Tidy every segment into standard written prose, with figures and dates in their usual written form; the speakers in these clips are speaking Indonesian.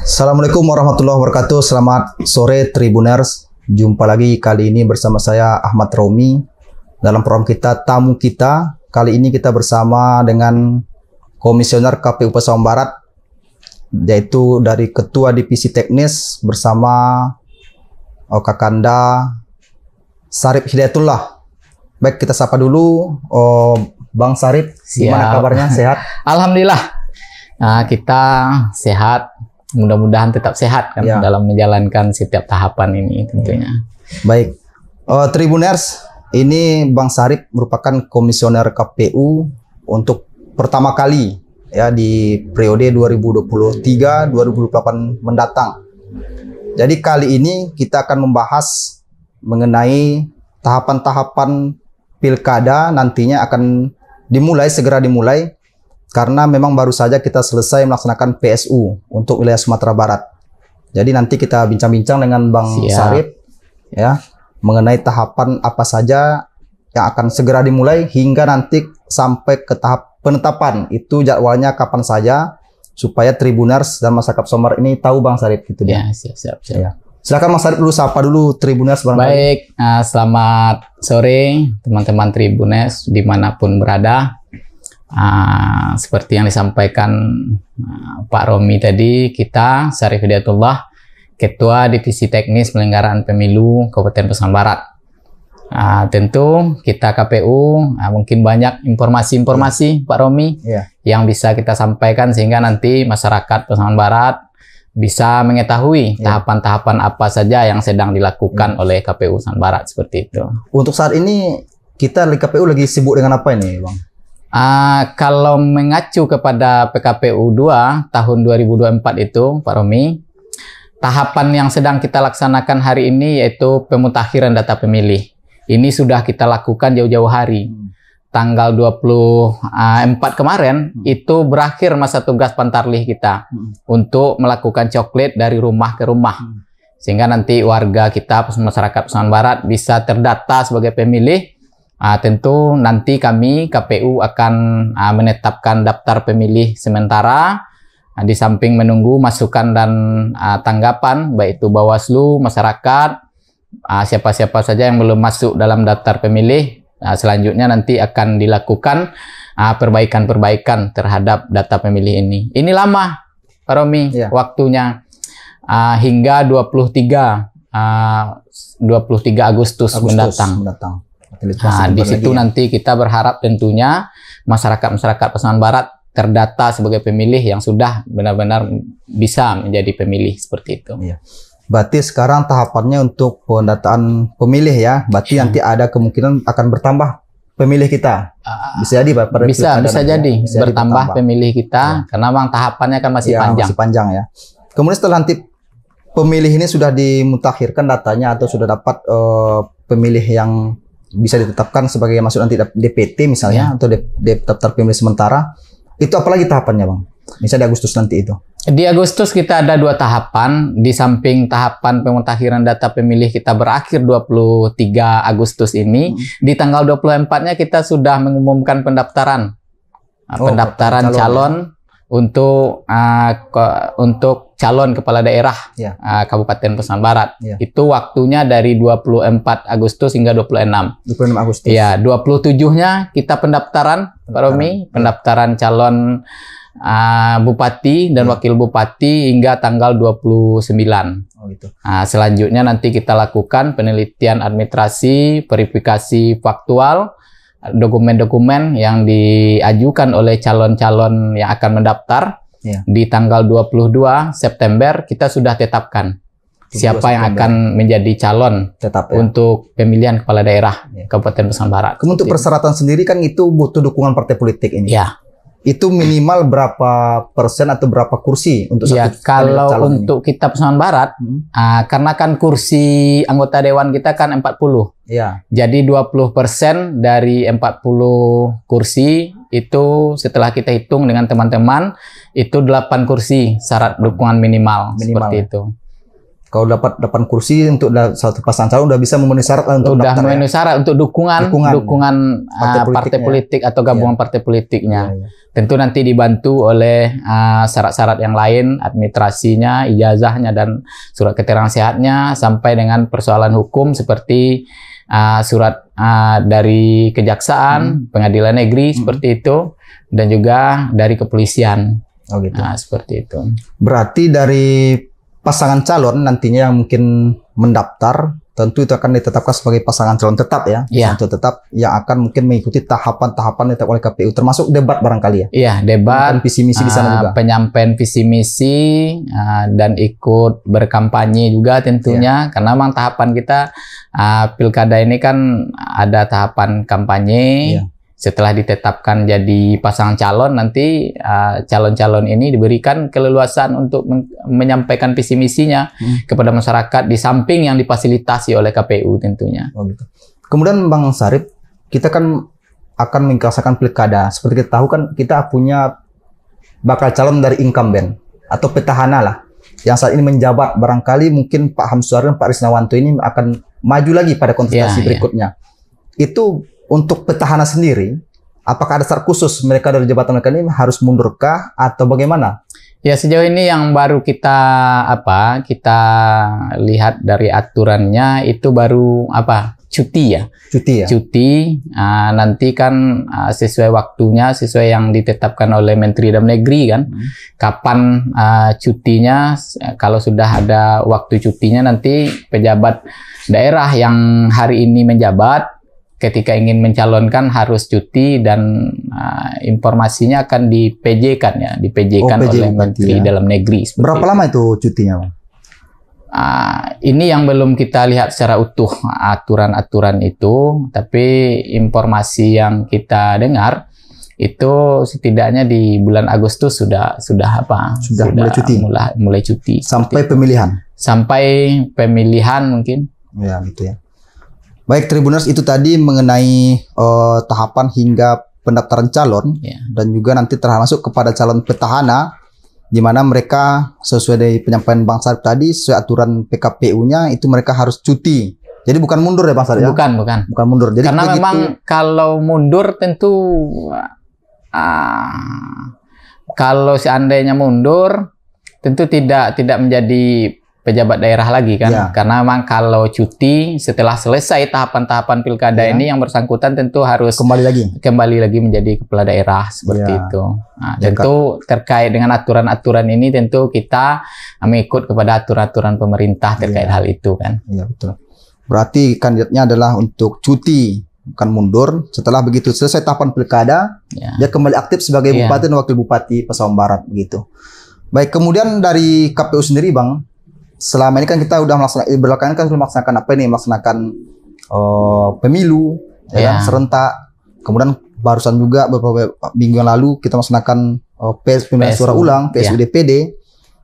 Assalamualaikum warahmatullahi wabarakatuh. Selamat sore Tribuners. Jumpa lagi kali ini bersama saya Ahmad Romi dalam program kita Tamu Kita. Kali ini kita bersama dengan Komisioner KPU Pasaman Barat, yaitu dari Ketua Divisi Teknis bersama Kakanda Sarip Hidayatullah. Baik, kita sapa dulu Bang Sarip. Gimana kabarnya? Sehat? Alhamdulillah. Nah, kita sehat. Mudah-mudahan tetap sehat kan dalam menjalankan setiap tahapan ini tentunya. Baik, Tribuners, ini Bang Sarip merupakan Komisioner KPU untuk pertama kali ya di periode 2023-2028 mendatang. Jadi kali ini kita akan membahas mengenai tahapan-tahapan pilkada nantinya akan segera dimulai. Karena memang baru saja kita selesai melaksanakan PSU untuk wilayah Sumatera Barat. Jadi nanti kita bincang-bincang dengan Bang Sarip ya mengenai tahapan apa saja yang akan segera dimulai hingga nanti sampai ke tahap penetapan. Itu jadwalnya kapan saja supaya Tribuners dan masyarakat Somar ini tahu Bang Sarip gitu ya. Siap. Ya. Silakan Bang Sarip dulu sapa dulu Tribuners barangkali. Baik, selamat sore teman-teman Tribuners dimanapun berada. Seperti yang disampaikan Pak Romi tadi, kita Sarip Hidayatullah, Ketua Divisi Teknis Penyelenggaraan Pemilu Kabupaten Pasaman Barat. Tentu kita KPU mungkin banyak informasi-informasi Pak Romi yang bisa kita sampaikan sehingga nanti masyarakat Pasaman Barat bisa mengetahui tahapan-tahapan apa saja yang sedang dilakukan oleh KPU Pasaman Barat seperti itu. Untuk saat ini kita di KPU lagi sibuk dengan apa ini, Bang? Kalau mengacu kepada PKPU 2 tahun 2024 itu, Pak Romi, tahapan yang sedang kita laksanakan hari ini yaitu pemutakhiran data pemilih. Ini sudah kita lakukan jauh-jauh hari. Tanggal 24 kemarin itu berakhir masa tugas pantarlih kita untuk melakukan coklit dari rumah ke rumah. Sehingga nanti warga kita, masyarakat Pasaman Barat bisa terdata sebagai pemilih. Tentu nanti kami KPU akan menetapkan daftar pemilih sementara di samping menunggu masukan dan tanggapan baik itu Bawaslu, masyarakat, siapa-siapa saja yang belum masuk dalam daftar pemilih. Selanjutnya nanti akan dilakukan perbaikan-perbaikan terhadap data pemilih ini. Ini lama Pak Romi waktunya hingga 23 Agustus mendatang. Di situ nanti kita berharap tentunya masyarakat Pasaman Barat terdata sebagai pemilih yang sudah benar-benar bisa menjadi pemilih seperti itu. Berarti sekarang tahapannya untuk pendataan pemilih ya. Berarti nanti ada kemungkinan akan bertambah pemilih kita. Bisa jadi Pak? Bisa jadi bertambah pemilih kita karena memang tahapannya kan masih panjang. Masih panjang ya. Kemudian setelah nanti pemilih ini sudah dimutakhirkan datanya atau sudah dapat pemilih yang bisa ditetapkan sebagai masuk nanti DPT misalnya atau daftar pemilih sementara, itu apalagi tahapannya Bang? Misalnya di Agustus nanti itu. Di Agustus kita ada 2 tahapan. Di samping tahapan pemutakhiran data pemilih kita berakhir 23 Agustus ini, di tanggal 24-nya kita sudah mengumumkan pendaftaran. Pendaftaran calon untuk calon kepala daerah Kabupaten Pasaman Barat. Itu waktunya dari 24 Agustus hingga 26 Agustus. Ya, 27-nya kita pendaftaran Pak Romi, pendaftaran calon bupati dan wakil bupati hingga tanggal 29. Selanjutnya nanti kita lakukan penelitian administrasi, verifikasi faktual, dokumen-dokumen yang diajukan oleh calon-calon yang akan mendaftar. Di tanggal 22 September kita sudah tetapkan siapa yang akan menjadi calon untuk pemilihan kepala daerah Kabupaten Pasaman Barat. Untuk persyaratan sendiri kan itu butuh dukungan partai politik ini. Itu minimal berapa persen atau berapa kursi untuk satu kalau untuk ini? Kita Pasaman Barat, karena kan kursi anggota dewan kita kan 40. Jadi 20% dari 40 kursi itu setelah kita hitung dengan teman-teman itu 8 kursi syarat dukungan minimal seperti itu. Kalau dapat 8 kursi untuk satu pasangan calon udah bisa memenuhi syarat untuk udah daftar, memenuhi syarat untuk dukungan partai politik atau gabungan partai politiknya. Tentu nanti dibantu oleh syarat-syarat yang lain, administrasinya, ijazahnya dan surat keterangan sehatnya, sampai dengan persoalan hukum seperti surat dari kejaksaan, pengadilan negeri seperti itu, dan juga dari kepolisian. Oh gitu. Seperti itu. Berarti dari pasangan calon nantinya yang mungkin mendaftar, tentu itu akan ditetapkan sebagai pasangan calon tetap ya, calon tetap yang akan mungkin mengikuti tahapan-tahapan ditetapkan oleh KPU, termasuk debat barangkali ya. Iya, debat, visi misi di sana juga. Penyampaian visi misi dan ikut berkampanye juga tentunya, karena memang tahapan kita pilkada ini kan ada tahapan kampanye. Setelah ditetapkan jadi pasangan calon, nanti calon-calon ini diberikan keleluasan untuk menyampaikan visi misinya kepada masyarakat, di samping yang difasilitasi oleh KPU tentunya. Oh gitu. Kemudian Bang Sarip, kita kan akan mengkelaksakan pilkada. Seperti kita tahu kan, kita punya bakal calon dari incumbent atau petahana lah, yang saat ini menjabat. Barangkali mungkin Pak Hamsuari dan Pak Risnawanto ini akan maju lagi pada kontestasi berikutnya. Itu untuk petahana sendiri, apakah ada syarat khusus mereka dari jabatan mereka ini harus mundurkah atau bagaimana? Ya, sejauh ini yang baru kita lihat dari aturannya itu baru cuti ya. Cuti. Nanti kan sesuai waktunya, sesuai yang ditetapkan oleh Menteri Dalam Negeri kan. Kapan cutinya? Kalau sudah ada waktu cutinya, nanti pejabat daerah yang hari ini menjabat ketika ingin mencalonkan harus cuti, dan informasinya akan di-PJ-kan oleh Menteri Dalam Negeri. Berapa lama itu cutinya, Bang? Ini yang belum kita lihat secara utuh aturan-aturan itu, tapi informasi yang kita dengar itu setidaknya di bulan Agustus sudah mulai cuti sampai pemilihan. Sampai pemilihan mungkin. Ya, gitu ya. Baik Tribuners, itu tadi mengenai tahapan hingga pendaftaran calon, dan juga nanti termasuk kepada calon petahana, di mana mereka sesuai dari penyampaian Bang Sarip tadi, sesuai aturan PKPU-nya itu mereka harus cuti. Jadi bukan mundur ya Bang Sarip? Bukan mundur. Jadi karena memang kalau mundur tentu kalau seandainya mundur tentu tidak menjadi pejabat daerah lagi kan, karena memang kalau cuti setelah selesai tahapan-tahapan pilkada ini, yang bersangkutan tentu harus kembali lagi menjadi kepala daerah seperti itu. Tentu terkait dengan aturan-aturan ini tentu kita mengikut kepada aturan-aturan pemerintah terkait hal itu kan. Iya betul. Berarti kandidatnya adalah untuk cuti, bukan mundur. Setelah begitu selesai tahapan pilkada, dia kembali aktif sebagai bupati dan wakil bupati Pasaman Barat begitu. Baik, kemudian dari KPU sendiri Bang, selama ini kan kita udah melaksanakan melaksanakan pemilu serentak. Kemudian barusan juga beberapa minggu yang lalu kita melaksanakan pemilihan suara ulang PSUDPD.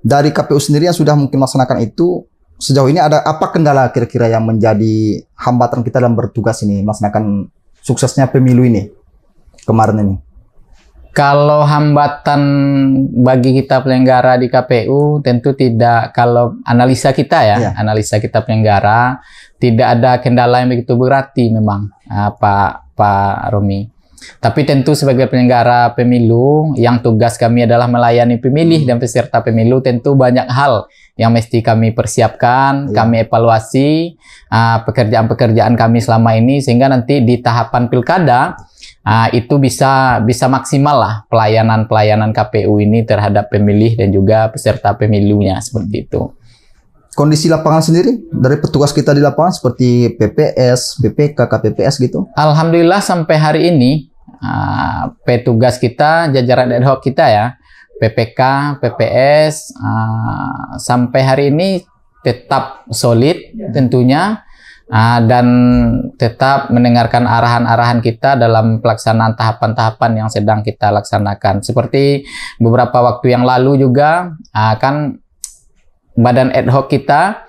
Dari KPU sendiri yang sudah mungkin melaksanakan itu, sejauh ini ada apa kendala kira-kira yang menjadi hambatan kita dalam bertugas ini melaksanakan suksesnya pemilu ini kemarin ini? Kalau hambatan bagi kita penyelenggara di KPU tentu tidak, kalau analisa kita analisa kita penyelenggara, tidak ada kendala yang begitu berarti memang Pak Romi. Tapi tentu sebagai penyelenggara pemilu yang tugas kami adalah melayani pemilih dan peserta pemilu, tentu banyak hal yang mesti kami persiapkan, kami evaluasi pekerjaan-pekerjaan kami selama ini, sehingga nanti di tahapan pilkada itu bisa maksimal lah pelayanan KPU ini terhadap pemilih dan juga peserta pemilunya seperti itu. Kondisi lapangan sendiri dari petugas kita di lapangan seperti PPS, BPK, KPPS gitu? Alhamdulillah sampai hari ini petugas kita, jajaran ad hoc kita ya, PPK, PPS sampai hari ini tetap solid tentunya. Dan tetap mendengarkan arahan-arahan kita dalam pelaksanaan tahapan-tahapan yang sedang kita laksanakan. Seperti beberapa waktu yang lalu juga kan badan ad hoc kita,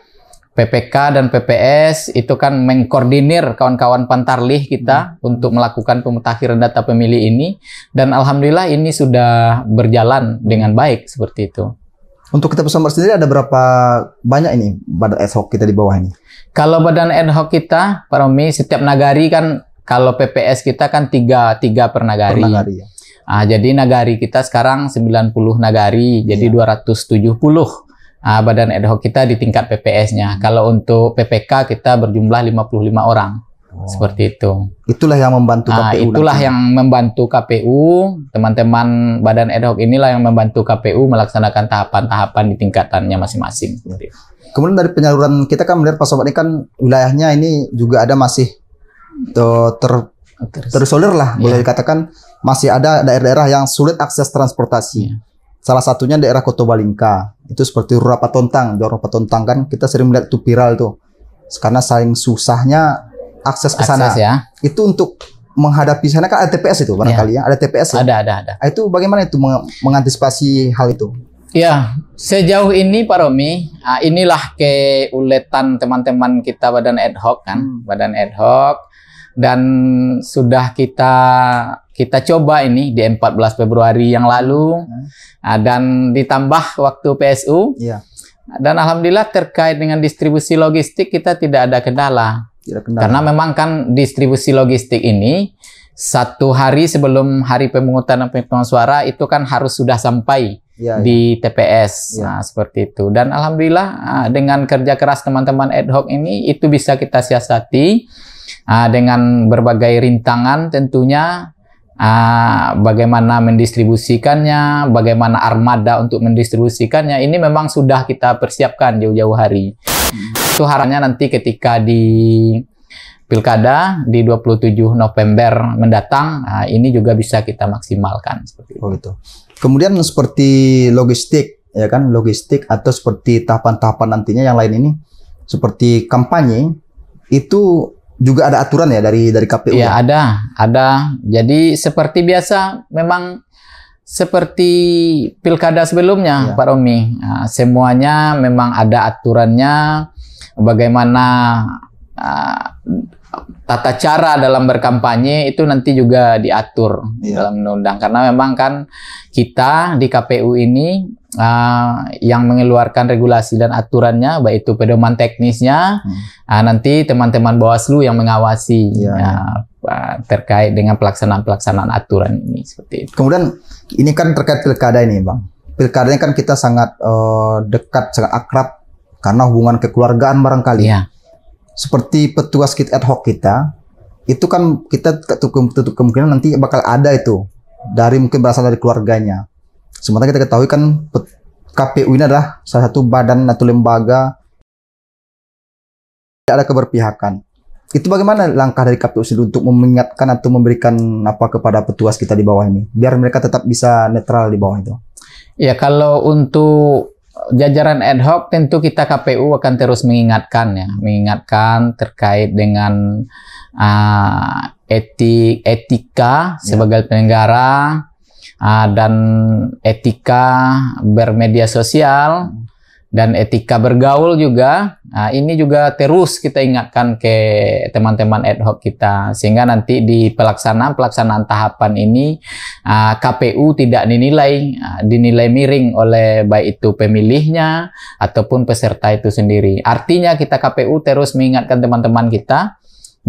PPK dan PPS itu kan mengkoordinir kawan-kawan Pantarlih kita untuk melakukan pemutakhiran data pemilih ini, dan alhamdulillah ini sudah berjalan dengan baik seperti itu. Untuk kita Pesomber sendiri ada berapa banyak ini badan ad hoc kita di bawah ini? Kalau badan ad hoc kita, Pak Romi, setiap nagari kan, kalau PPS kita kan tiga per nagari. Ya. Jadi nagari kita sekarang 90 nagari, jadi 270 badan ad hoc kita di tingkat PPS-nya. Kalau untuk PPK kita berjumlah 55 orang. Seperti itu. Itulah yang membantu KPU. Itulah yang membantu KPU. Teman-teman badan ad hoc inilah yang membantu KPU melaksanakan tahapan-tahapan di tingkatannya masing-masing. Kemudian dari penyaluran kita kan melihat Pak Sobat ini kan wilayahnya ini juga ada masih terisolir lah, boleh dikatakan masih ada daerah-daerah yang sulit akses transportasi. Salah satunya daerah Kotobalingka. Itu seperti Rura Patontang. Di Rura Patontang kan kita sering melihat itu viral tuh. Karena saling susahnya akses ke sana. Ya. Itu untuk menghadapi sana kan ada TPS itu barangkali ya. Ada TPS ya? Ada. Itu bagaimana itu mengantisipasi hal itu? Ya, sejauh ini Pak Romi, inilah keuletan teman-teman kita badan ad hoc kan, badan ad hoc, dan sudah kita coba ini di 14 Februari yang lalu, dan ditambah waktu PSU, dan alhamdulillah terkait dengan distribusi logistik kita tidak ada kendala. Karena memang kan distribusi logistik ini 1 hari sebelum hari pemungutan dan penghitungan suara itu kan harus sudah sampai di TPS. Nah, seperti itu. Dan alhamdulillah dengan kerja keras teman-teman ad hoc ini itu bisa kita siasati dengan berbagai rintangan tentunya. Bagaimana mendistribusikannya, bagaimana armada untuk mendistribusikannya, ini memang sudah kita persiapkan jauh-jauh hari. Itu harapannya nanti ketika di Pilkada di 27 November mendatang, ini juga bisa kita maksimalkan. Seperti itu. Oh gitu. Kemudian seperti logistik, ya kan, logistik atau seperti tahapan-tahapan nantinya yang lain ini, seperti kampanye, itu juga ada aturan ya dari KPU? Ya, ada. Jadi seperti biasa, memang seperti pilkada sebelumnya, Pak Romi. Semuanya memang ada aturannya, bagaimana tata cara dalam berkampanye itu nanti juga diatur dalam undang-undang. Karena memang kan kita di KPU ini yang mengeluarkan regulasi dan aturannya, baik itu pedoman teknisnya, nanti teman-teman Bawaslu yang mengawasi terkait dengan pelaksanaan aturan ini. Seperti itu. Kemudian ini kan terkait pilkada ini, Bang. Pilkadanya kan kita sangat dekat, sangat akrab karena hubungan kekeluargaan barangkali. Seperti petugas kita ad hoc kita, itu kan kita tutup kemungkinan nanti bakal ada itu dari mungkin berasal dari keluarganya. Sementara kita ketahui kan KPU ini adalah salah satu badan atau lembaga tidak ada keberpihakan. Itu bagaimana langkah dari KPU sendiri untuk mengingatkan atau memberikan apa kepada petugas kita di bawah ini, biar mereka tetap bisa netral di bawah itu? Ya, kalau untuk jajaran ad hoc tentu kita KPU akan terus mengingatkan mengingatkan terkait dengan etika sebagai penyelenggara dan etika bermedia sosial dan etika bergaul juga. Ini juga terus kita ingatkan ke teman-teman ad hoc kita sehingga nanti di pelaksanaan tahapan ini KPU tidak dinilai miring oleh baik itu pemilihnya ataupun peserta itu sendiri. Artinya kita KPU terus mengingatkan teman-teman kita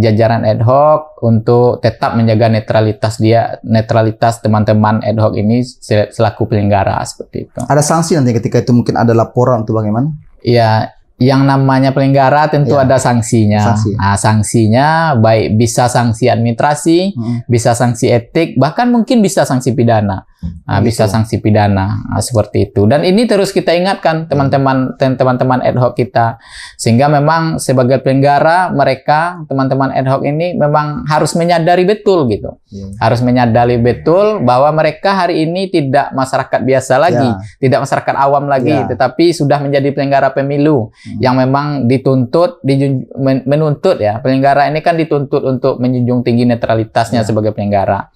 jajaran ad hoc untuk tetap menjaga netralitas teman-teman ad hoc ini selaku penyelenggara seperti itu. Ada sanksi nanti ketika itu mungkin ada laporan untuk bagaimana? Ya, yang namanya penyelenggara tentu ada sanksinya. Sanksinya baik bisa sanksi administrasi, bisa sanksi etik, bahkan mungkin bisa sanksi pidana. Bisa sanksi pidana seperti itu. Dan ini terus kita ingatkan teman-teman ad hoc kita, sehingga memang sebagai penyelenggara mereka teman-teman ad hoc ini memang harus menyadari betul gitu, harus menyadari betul bahwa mereka hari ini tidak masyarakat biasa lagi, tidak masyarakat awam lagi, tetapi sudah menjadi penyelenggara pemilu yang memang menuntut penyelenggara ini kan dituntut untuk menjunjung tinggi netralitasnya sebagai penyelenggara.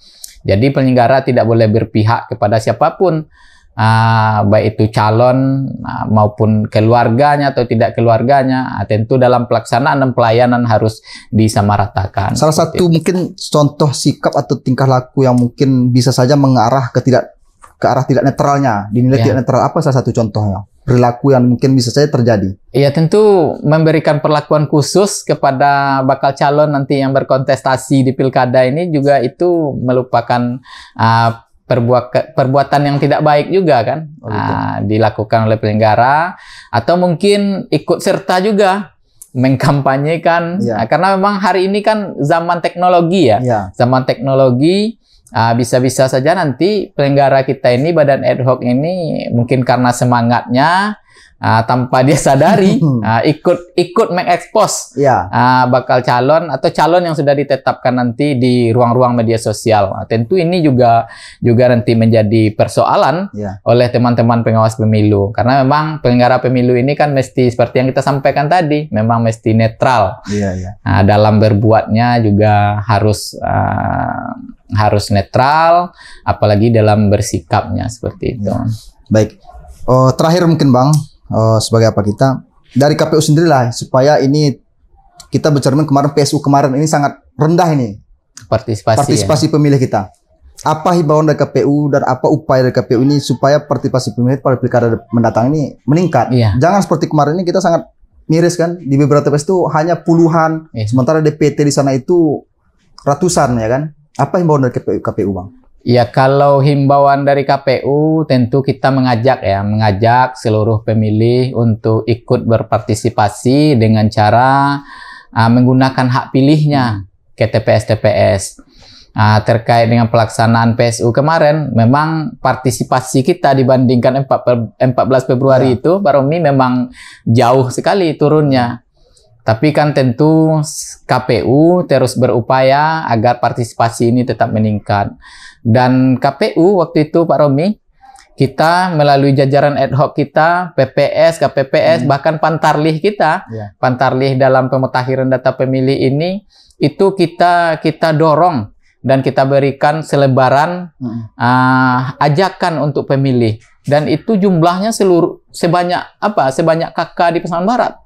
Jadi penyelenggara tidak boleh berpihak kepada siapapun, baik itu calon maupun keluarganya atau tidak keluarganya. Tentu dalam pelaksanaan dan pelayanan harus disamaratakan. Salah satu mungkin contoh sikap atau tingkah laku yang mungkin bisa saja mengarah ke ke arah tidak netralnya, dinilai tidak netral, apa salah satu contohnya? Perilaku yang mungkin bisa saja terjadi. Ya tentu memberikan perlakuan khusus kepada bakal calon nanti yang berkontestasi di pilkada ini juga itu merupakan perbuatan yang tidak baik juga kan, dilakukan oleh penyelenggara, atau mungkin ikut serta juga mengkampanyekan, karena memang hari ini kan zaman teknologi ya, zaman teknologi. Bisa-bisa saja nanti penyelenggara kita ini, badan ad hoc ini, mungkin karena semangatnya tanpa dia sadari ikut mengekspos bakal calon atau calon yang sudah ditetapkan nanti di ruang-ruang media sosial. Tentu ini juga nanti menjadi persoalan oleh teman-teman pengawas pemilu, karena memang penyelenggara pemilu ini kan mesti seperti yang kita sampaikan tadi, memang mesti netral. Dalam berbuatnya juga harus netral, apalagi dalam bersikapnya seperti itu. Baik, terakhir mungkin Bang, sebagai apa kita dari KPU sendiri lah, supaya ini kita bercermin kemarin PSU kemarin ini sangat rendah ini partisipasi pemilih kita. Apa himbauan dari KPU dan apa upaya dari KPU ini supaya partisipasi pemilih pada pilkada mendatang ini meningkat? Jangan seperti kemarin ini kita sangat miris kan, di beberapa TPS itu hanya puluhan, sementara DPT di sana itu ratusan ya kan. Apa himbauan dari KPU Bang? Ya, kalau himbauan dari KPU tentu kita mengajak seluruh pemilih untuk ikut berpartisipasi dengan cara menggunakan hak pilihnya ke TPS-TPS. Terkait dengan pelaksanaan PSU kemarin, memang partisipasi kita dibandingkan 14 Februari itu, Pak Romi, memang jauh sekali turunnya. Tapi kan tentu KPU terus berupaya agar partisipasi ini tetap meningkat. Dan KPU waktu itu Pak Romi, kita melalui jajaran ad hoc kita, PPS, KPPS, bahkan Pantarlih kita, Pantarlih dalam pemutahiran data pemilih ini, itu kita dorong dan kita berikan selebaran ajakan untuk pemilih. Dan itu jumlahnya sebanyak KK di Pasaman Barat.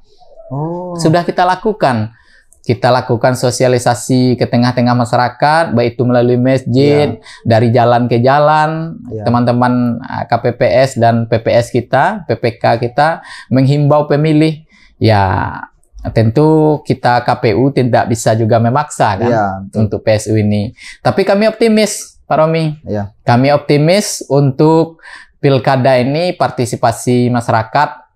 Sudah kita lakukan. Kita lakukan sosialisasi ke tengah-tengah masyarakat, baik itu melalui masjid, dari jalan ke jalan, teman-teman KPPS dan PPS kita, PPK kita menghimbau pemilih. Ya, tentu kita KPU tidak bisa juga memaksa kan untuk PSU ini. Tapi kami optimis, Pak Romi. Kami optimis untuk pilkada ini partisipasi masyarakat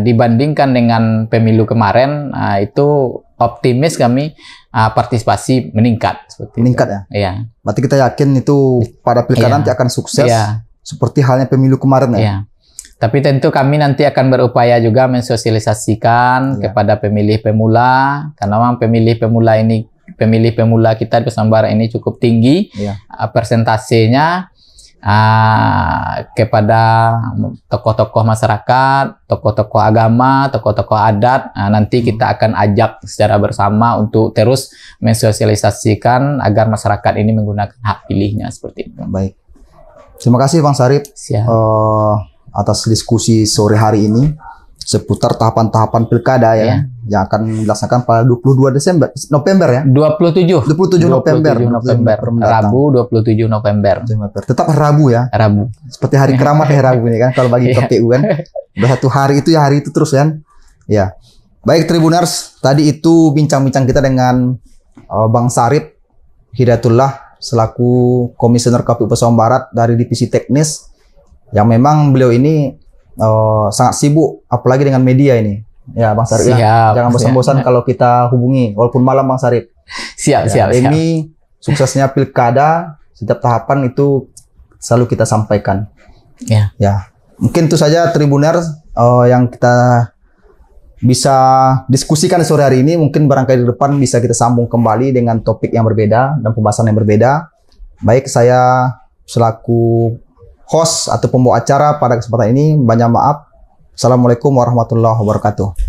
dibandingkan dengan pemilu kemarin, itu optimis kami partisipasi meningkat. Meningkat ya? Iya. Berarti kita yakin itu pada pilkada nanti akan sukses seperti halnya pemilu kemarin ya? Iya. Tapi tentu kami nanti akan berupaya juga mensosialisasikan kepada pemilih pemula, karena memang pemilih pemula kita di Pasaman Barat ini cukup tinggi persentasenya. Kepada tokoh-tokoh masyarakat, tokoh-tokoh agama, tokoh-tokoh adat, nanti kita akan ajak secara bersama untuk terus mensosialisasikan agar masyarakat ini menggunakan hak pilihnya seperti itu. Baik, terima kasih Bang Sarip atas diskusi sore hari ini seputar tahapan-tahapan pilkada yang akan dilaksanakan pada 22 November ya? 27 November. Rabu 27 November. Tetap Rabu ya? Rabu. Seperti hari keramat ya Rabu ini kan, kalau bagi KPU kan. Udah satu hari itu ya, hari itu terus kan? Ya. Baik Tribuners, tadi itu bincang-bincang kita dengan Bang Sarip Hidayatullah selaku Komisioner KPU Pasaman Barat dari Divisi Teknis, yang memang beliau ini sangat sibuk, apalagi dengan media ini. Ya Bang Sarip, jangan bosan-bosan kalau kita hubungi, walaupun malam Bang Sarip. Siap. Ini suksesnya pilkada, setiap tahapan itu selalu kita sampaikan. Ya, mungkin itu saja Tribuner yang kita bisa diskusikan sore hari ini. Mungkin barangkali di depan bisa kita sambung kembali dengan topik yang berbeda dan pembahasan yang berbeda. Baik, saya selaku host atau pembawa acara pada kesempatan ini banyak maaf. Assalamualaikum warahmatullahi wabarakatuh.